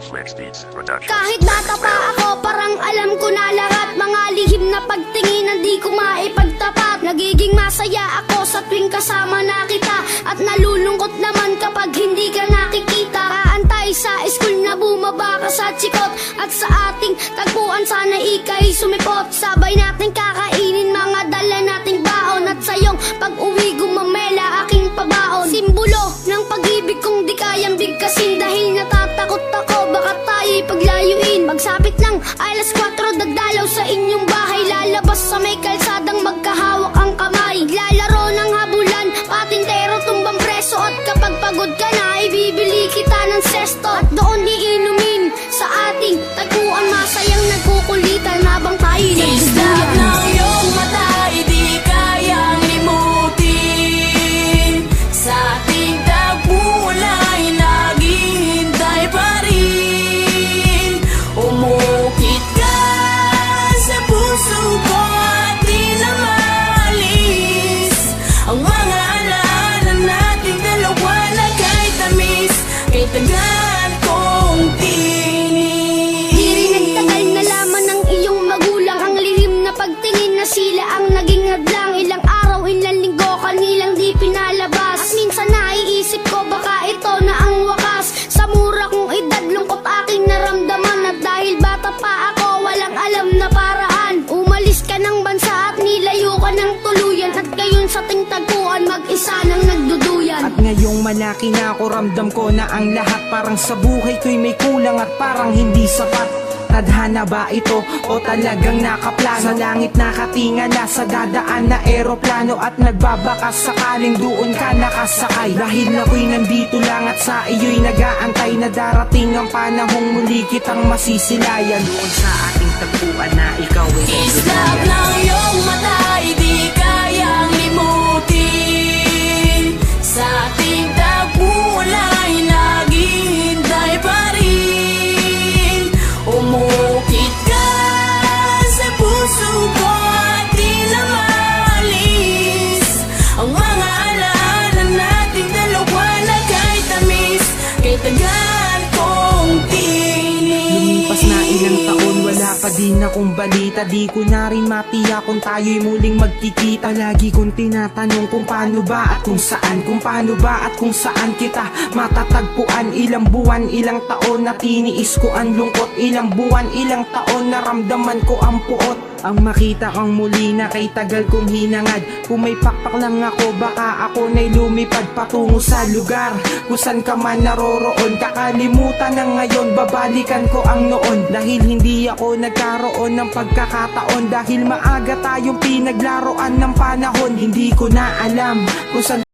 Flex Beats Production. Kahit bata pa ako, parang alam ko na lahat. Mga lihim na pagtingin, di ko maipagtapat. Nagiging masaya ako sa tuwing kasama na kita, at nalulungkot naman kapag hindi ka nakikita. Kaantay sa school na bumaba ka sa chikot, at sa ating tagpuan sana ika'y sumipot. Sabay natin kakainin mga dala nating baon, at sayong pag-uwi gumamela aking pabaon. Simbolo ng pag-ibig kong di kayang bigkasin, dahil natatakot ako baka tayo'y paglayuin. Magsapit ng alas 4, dagdalaw sa inyong bahay, lalabas sa may kalsadang magkahawak ang kamay. Lalaro ng habulan, patintero tumbang preso, at kapag pagod ka na, ibibili kita ng sesto. At doon iinumin sa ating tagpuan, masayang nagkukulitan habang tayo'y nagduduyan. ng iyong mata, di kayang limutin. Sa ating tagpuan ay naghihintay pa rin. Umukit ka sa puso ko at di na maalis ang mga alaala nating dalawa na kay tamis, kay tagal kong tinis. Di rin nagtagal na laman ng iyong magulang, ang lihim na pagtingin na sila ang naging hadlang. Ilang araw, ilang linggo, kanilang di pinalabas, at minsan naiisip ko baka ito na ang wakas. Sa mura kong edad, lungkot aking naramdaman, at dahil bata pa ako, walang alam na paraan. Umalis ka ng bansa at nilayo ka ng tuluyan, at ngayon sa ting tagpuan, mag-isa nang nagduduyan. At ngayong malaki na ako, ramdam ko na ang lahat parang sa buhay ko'y may kulang at parang hindi sapat. Tadhana ba ito o talagang nakaplano? Sa langit nakatingala sa dadaan na eroplano, at nagbabakas sakaling doon ka nakasakay. Dahil ako'y nandito lang at sa iyo'y nag-aantay na darating ang panahong muli kitang masisilayan. Doon sa ating tagpuan na ikaw ay Islap ng iyong mata, di kayang limutin. Sa ating tagpuan ay naghihintay pa rin. Umukit ka sa puso ko at di na maalis ang mga alaala nating dalawa na kay tamis, kay tagal kong tinis. Lumipas na ilang taon, wala pa din akong balita. Di ko na rin matiyak kung tayo'y muling magkikita. Lagi kong tinatanong kung paano ba at kung saan, kung paano ba at kung saan kita matatagpuan. Ilang buwan, ilang taon na tiniis ko ang lungkot. Ilang buwan, ilang taon na ramdaman ko ang puot. Ang makita kang muli na kay tagal kong hinangad. Kung may pakpak lang ako, baka ako na'y lumipad patungo sa lugar kung saan ka man naroroon. Kakalimutan na ngayon, babalikan ko ang noon. Dahil hindi ako nagkaroon ng pagkakataon, dahil maaga tayong pinaglaruan ng panahon. Hindi ko na alam kung saan